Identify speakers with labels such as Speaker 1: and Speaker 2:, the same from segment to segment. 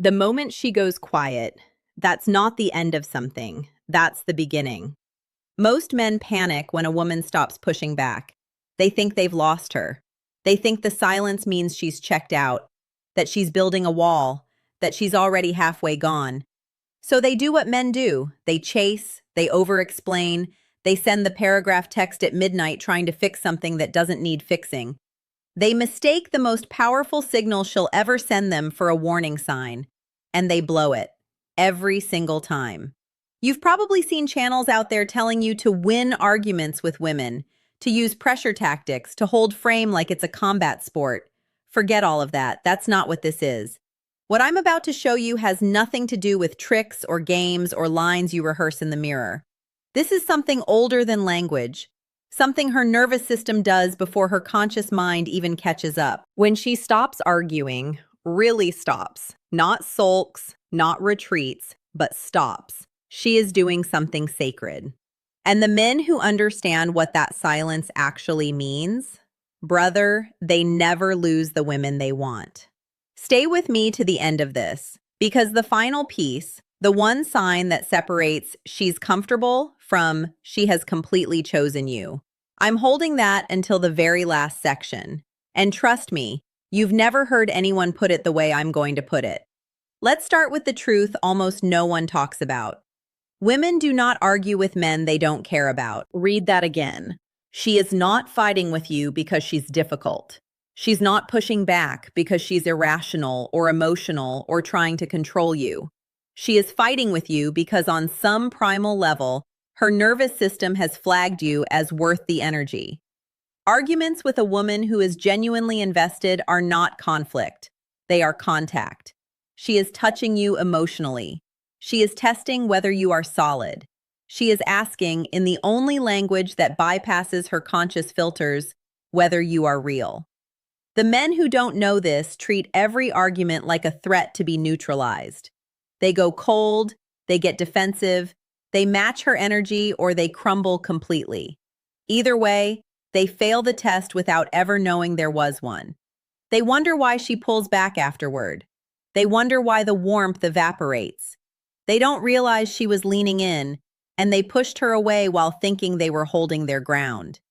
Speaker 1: The moment she goes quiet, that's not the end of something, that's the beginning. Most men panic when a woman stops pushing back. They think they've lost her. They think the silence means she's checked out, that she's building a wall, that she's already halfway gone. So they do what men do. They chase, they over-explain, they send the paragraph text at midnight trying to fix something that doesn't need fixing. They mistake the most powerful signal she'll ever send them for a warning sign, and they blow it every single time. You've probably seen channels out there telling you to win arguments with women, to use pressure tactics, to hold frame like it's a combat sport. Forget all of that. That's not what this is. What I'm about to show you has nothing to do with tricks or games or lines you rehearse in the mirror. This is something older than language, something her nervous system does before her conscious mind even catches up. When she stops arguing, really stops, not sulks, not retreats, but stops, she is doing something sacred. And the men who understand what that silence actually means, brother, they never lose the women they want. Stay with me to the end of this, because the final piece, the one sign that separates she's comfortable from she has completely chosen you. I'm holding that until the very last section. And trust me, you've never heard anyone put it the way I'm going to put it. Let's start with the truth almost no one talks about. Women do not argue with men they don't care about. Read that again. She is not fighting with you because she's difficult. She's not pushing back because she's irrational or emotional or trying to control you. She is fighting with you because on some primal level, her nervous system has flagged you as worth the energy. Arguments with a woman who is genuinely invested are not conflict. They are contact. She is touching you emotionally. She is testing whether you are solid. She is asking, in the only language that bypasses her conscious filters, whether you are real. The men who don't know this treat every argument like a threat to be neutralized. They go cold, they get defensive, they match her energy, or they crumble completely. Either way, they fail the test without ever knowing there was one. They wonder why she pulls back afterward. They wonder why the warmth evaporates. They don't realize she was leaning in, and they pushed her away while thinking they were holding their ground.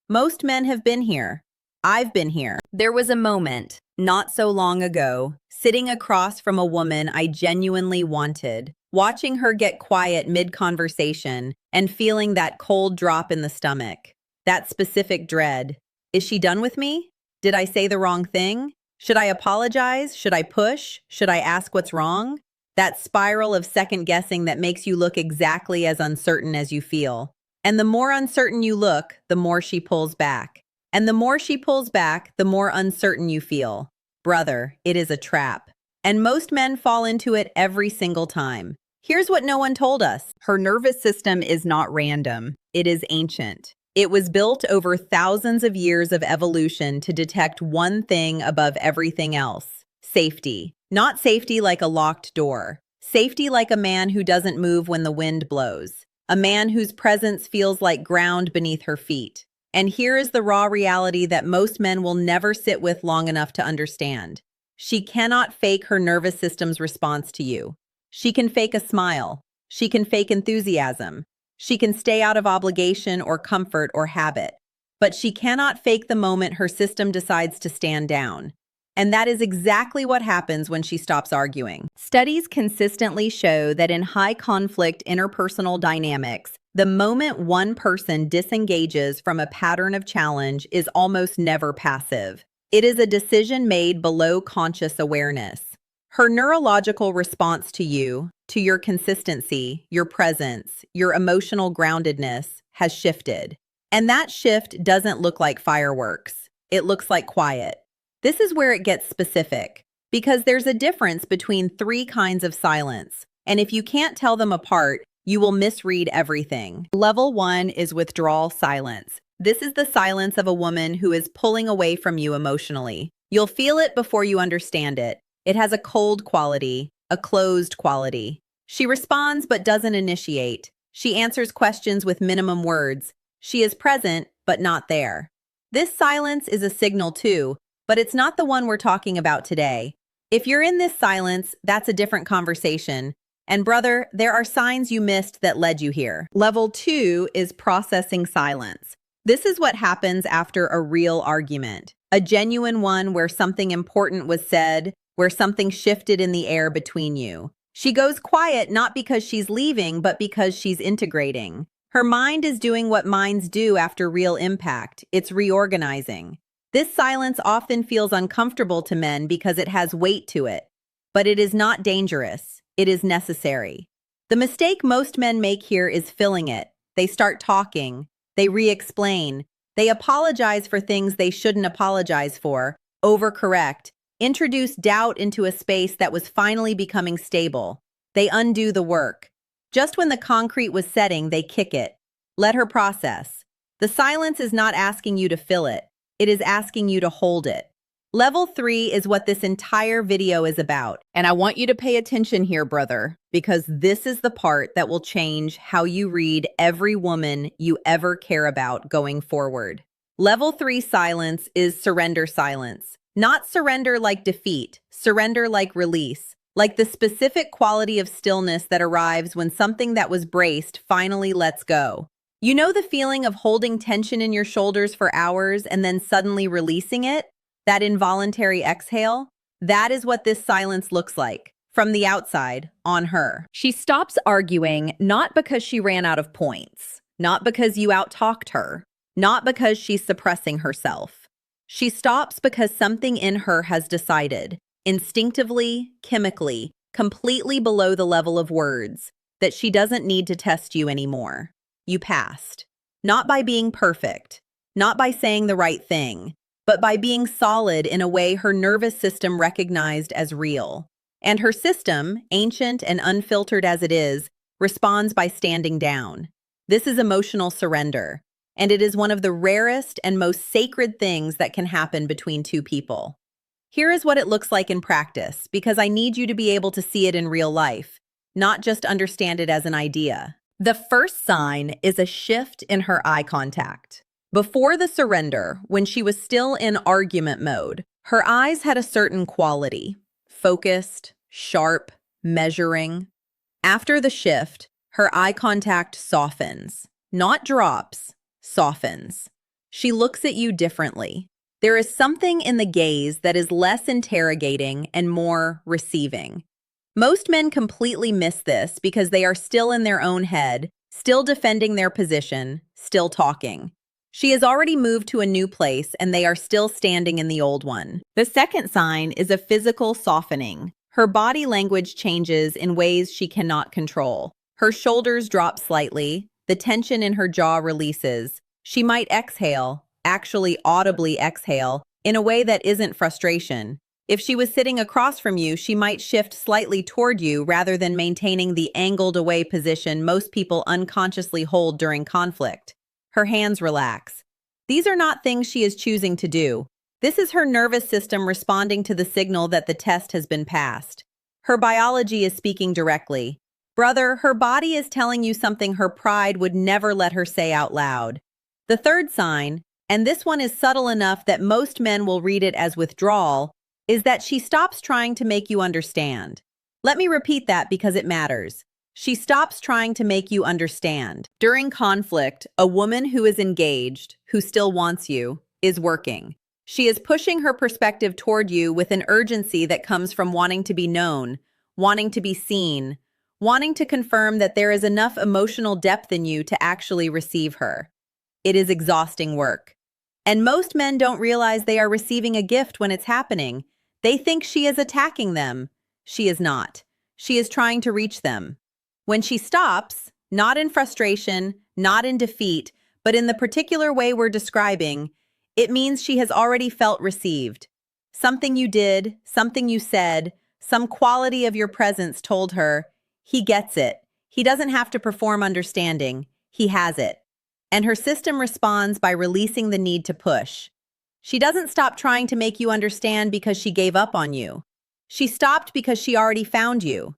Speaker 1: Most men have been here. I've been here. There was a moment, not so long ago, sitting across from a woman I genuinely wanted, watching her get quiet mid-conversation and feeling that cold drop in the stomach, that specific dread. Is she done with me? Did I say the wrong thing? Should I apologize? Should I push? Should I ask what's wrong? That spiral of second guessing that makes you look exactly as uncertain as you feel. And the more uncertain you look, the more she pulls back. And the more she pulls back, the more uncertain you feel. Brother, it is a trap. And most men fall into it every single time. Here's what no one told us. Her nervous system is not random. It is ancient. It was built over thousands of years of evolution to detect one thing above everything else: safety. Not safety like a locked door. Safety like a man who doesn't move when the wind blows. A man whose presence feels like ground beneath her feet. And here is the raw reality that most men will never sit with long enough to understand. She cannot fake her nervous system's response to you. She can fake a smile. She can fake enthusiasm. She can stay out of obligation or comfort or habit. But she cannot fake the moment her system decides to stand down. And that is exactly what happens when she stops arguing. Studies consistently show that in high-conflict interpersonal dynamics, the moment one person disengages from a pattern of challenge is almost never passive. It is a decision made below conscious awareness. Her neurological response to you, to your consistency, your presence, your emotional groundedness has shifted. And that shift doesn't look like fireworks. It looks like quiet. This is where it gets specific, because there's a difference between three kinds of silence, and if you can't tell them apart, you will misread everything. Level 1 is withdrawal silence. This is the silence of a woman who is pulling away from you emotionally. You'll feel it before you understand it. It has a cold quality, a closed quality. She responds but doesn't initiate. She answers questions with minimum words. She is present, but not there. This silence is a signal too, but it's not the one we're talking about today. If you're in this silence, that's a different conversation. And brother, there are signs you missed that led you here. Level 2 is processing silence. This is what happens after a real argument, a genuine one where something important was said, where something shifted in the air between you. She goes quiet not because she's leaving, but because she's integrating. Her mind is doing what minds do after real impact. It's reorganizing. This silence often feels uncomfortable to men because it has weight to it. But it is not dangerous. It is necessary. The mistake most men make here is filling it. They start talking. They re-explain. They apologize for things they shouldn't apologize for, overcorrect, introduce doubt into a space that was finally becoming stable. They undo the work. Just when the concrete was setting, they kick it. Let her process. The silence is not asking you to fill it. It is asking you to hold it. Level 3 is what this entire video is about. And I want you to pay attention here, brother, because this is the part that will change how you read every woman you ever care about going forward. Level 3 silence is surrender silence. Not surrender like defeat, surrender like release, like the specific quality of stillness that arrives when something that was braced finally lets go. You know the feeling of holding tension in your shoulders for hours and then suddenly releasing it? That involuntary exhale? That is what this silence looks like, from the outside, on her. She stops arguing not because she ran out of points, not because you out-talked her, not because she's suppressing herself. She stops because something in her has decided, instinctively, chemically, completely below the level of words, that she doesn't need to test you anymore. You passed. Not by being perfect, not by saying the right thing, but by being solid in a way her nervous system recognized as real. And her system, ancient and unfiltered as it is, responds by standing down. This is emotional surrender, and it is one of the rarest and most sacred things that can happen between two people. Here is what it looks like in practice, because I need you to be able to see it in real life, not just understand it as an idea. The first sign is a shift in her eye contact. Before the surrender, when she was still in argument mode, her eyes had a certain quality, focused, sharp, measuring. After the shift, her eye contact softens, not drops, softens. She looks at you differently. There is something in the gaze that is less interrogating and more receiving. Most men completely miss this because they are still in their own head, still defending their position, still talking. She has already moved to a new place and they are still standing in the old one. The second sign is a physical softening. Her body language changes in ways she cannot control. Her shoulders drop slightly, the tension in her jaw releases. She might exhale, actually audibly exhale, in a way that isn't frustration. If she was sitting across from you, she might shift slightly toward you rather than maintaining the angled away position most people unconsciously hold during conflict. Her hands relax. These are not things she is choosing to do. This is her nervous system responding to the signal that the test has been passed. Her biology is speaking directly. Brother, her body is telling you something her pride would never let her say out loud. The third sign, and this one is subtle enough that most men will read it as withdrawal, is that she stops trying to make you understand. Let me repeat that because it matters. She stops trying to make you understand. During conflict, a woman who is engaged, who still wants you, is working. She is pushing her perspective toward you with an urgency that comes from wanting to be known, wanting to be seen, wanting to confirm that there is enough emotional depth in you to actually receive her. It is exhausting work. And most men don't realize they are receiving a gift when it's happening. They think she is attacking them. She is not. She is trying to reach them. When she stops, not in frustration, not in defeat, but in the particular way we're describing, it means she has already felt received. Something you did, something you said, some quality of your presence told her, he gets it. He doesn't have to perform understanding. He has it. And her system responds by releasing the need to push. She doesn't stop trying to make you understand because she gave up on you. She stopped because she already found you.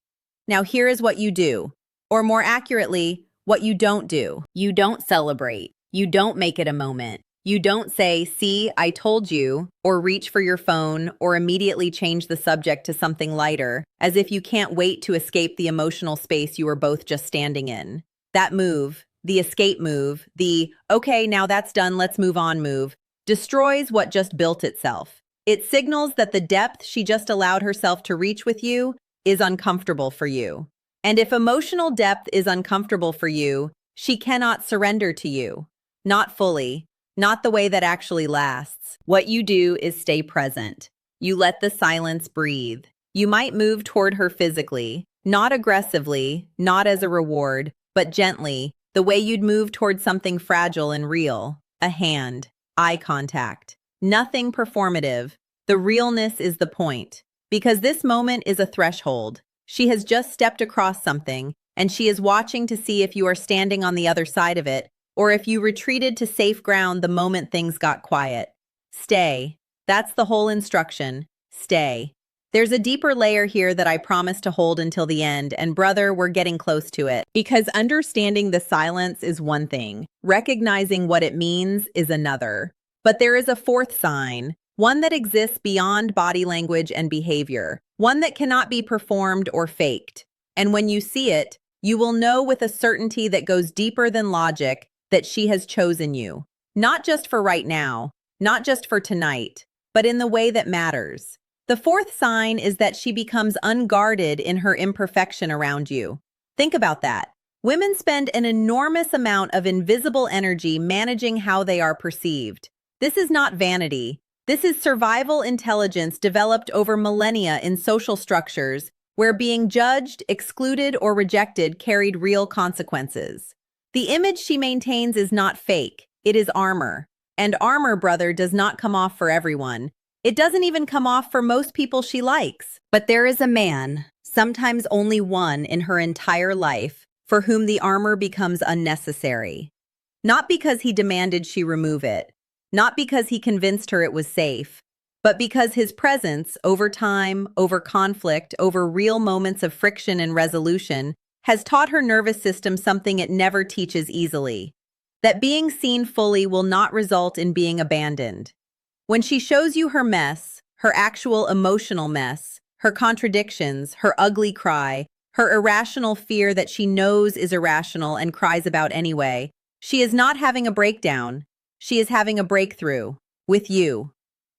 Speaker 1: Now here is what you do, or more accurately, what you don't do. You don't celebrate. You don't make it a moment. You don't say, "See, I told you," or reach for your phone, or immediately change the subject to something lighter, as if you can't wait to escape the emotional space you were both just standing in. That move, the escape move, the "okay, now that's done, let's move on" move, destroys what just built itself. It signals that the depth she just allowed herself to reach with you is uncomfortable for you. And if emotional depth is uncomfortable for you, she cannot surrender to you. Not fully. Not the way that actually lasts. What you do is stay present. You let the silence breathe. You might move toward her physically, not aggressively, not as a reward, but gently, the way you'd move toward something fragile and real. A hand, eye contact. Nothing performative. The realness is the point. Because this moment is a threshold. She has just stepped across something, and she is watching to see if you are standing on the other side of it, or if you retreated to safe ground the moment things got quiet. Stay. That's the whole instruction. Stay. There's a deeper layer here that I promise to hold until the end, and brother, we're getting close to it. Because understanding the silence is one thing. Recognizing what it means is another. But there is a fourth sign, one that exists beyond body language and behavior, one that cannot be performed or faked. And when you see it, you will know with a certainty that goes deeper than logic that she has chosen you, not just for right now, not just for tonight, but in the way that matters. The fourth sign is that she becomes unguarded in her imperfection around you. Think about that. Women spend an enormous amount of invisible energy managing how they are perceived. This is not vanity. This is survival intelligence developed over millennia in social structures where being judged, excluded, or rejected carried real consequences. The image she maintains is not fake, it is armor. And armor, brother, does not come off for everyone. It doesn't even come off for most people she likes. But there is a man, sometimes only one in her entire life, for whom the armor becomes unnecessary. Not because he demanded she remove it, not because he convinced her it was safe, but because his presence, over time, over conflict, over real moments of friction and resolution, has taught her nervous system something it never teaches easily, that being seen fully will not result in being abandoned. When she shows you her mess, her actual emotional mess, her contradictions, her ugly cry, her irrational fear that she knows is irrational and cries about anyway, she is not having a breakdown. She is having a breakthrough. With you.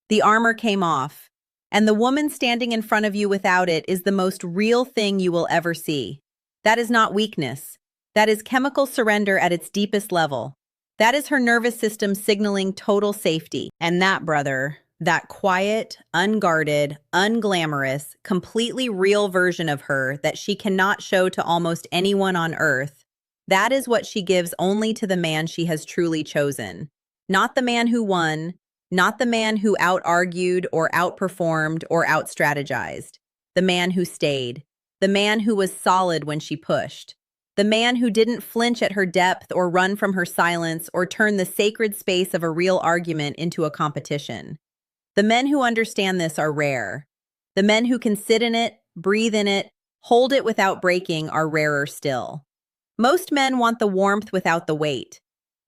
Speaker 1: The armor came off, and the woman standing in front of you without it is the most real thing you will ever see. That is not weakness. That is chemical surrender at its deepest level. That is her nervous system signaling total safety. And that, brother, that quiet, unguarded, unglamorous, completely real version of her that she cannot show to almost anyone on earth, that is what she gives only to the man she has truly chosen. Not the man who won, not the man who out-argued or outperformed or out-strategized. The man who stayed. The man who was solid when she pushed. The man who didn't flinch at her depth or run from her silence or turn the sacred space of a real argument into a competition. The men who understand this are rare. The men who can sit in it, breathe in it, hold it without breaking are rarer still. Most men want the warmth without the weight.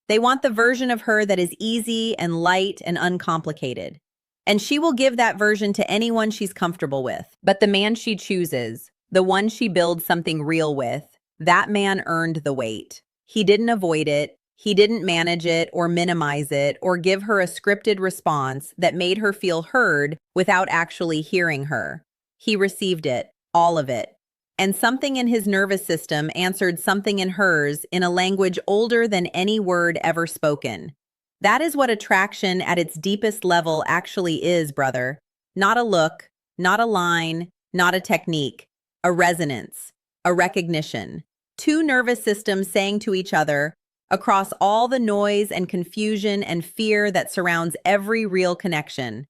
Speaker 1: They want the version of her that is easy and light and uncomplicated. And she will give that version to anyone she's comfortable with. But the man she chooses, the one she builds something real with, that man earned the weight. He didn't avoid it. He didn't manage it or minimize it or give her a scripted response that made her feel heard without actually hearing her. He received it, all of it. And something in his nervous system answered something in hers in a language older than any word ever spoken. That is what attraction at its deepest level actually is, brother. Not a look, not a line, not a technique. A resonance, a recognition. Two nervous systems saying to each other, across all the noise and confusion and fear that surrounds every real connection,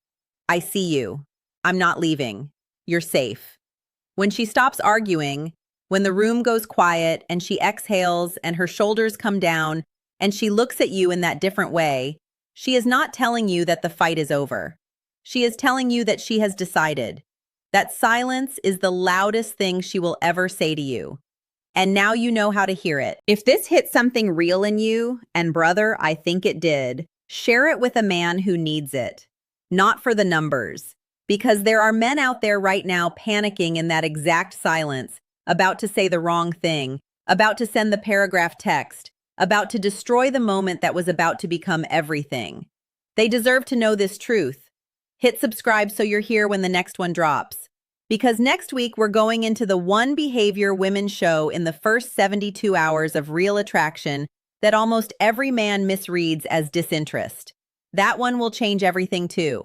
Speaker 1: I see you. I'm not leaving. You're safe. When she stops arguing, when the room goes quiet and she exhales and her shoulders come down and she looks at you in that different way, she is not telling you that the fight is over. She is telling you that she has decided. That silence is the loudest thing she will ever say to you. And now you know how to hear it. If this hit something real in you, and brother, I think it did, Share it with a man who needs it, not for the numbers. Because there are men out there right now panicking in that exact silence, about to say the wrong thing, about to send the paragraph text, about to destroy the moment that was about to become everything. They deserve to know this truth. Hit subscribe so you're here when the next one drops. Because next week we're going into the one behavior women show in the first 72 hours of real attraction that almost every man misreads as disinterest. That one will change everything too.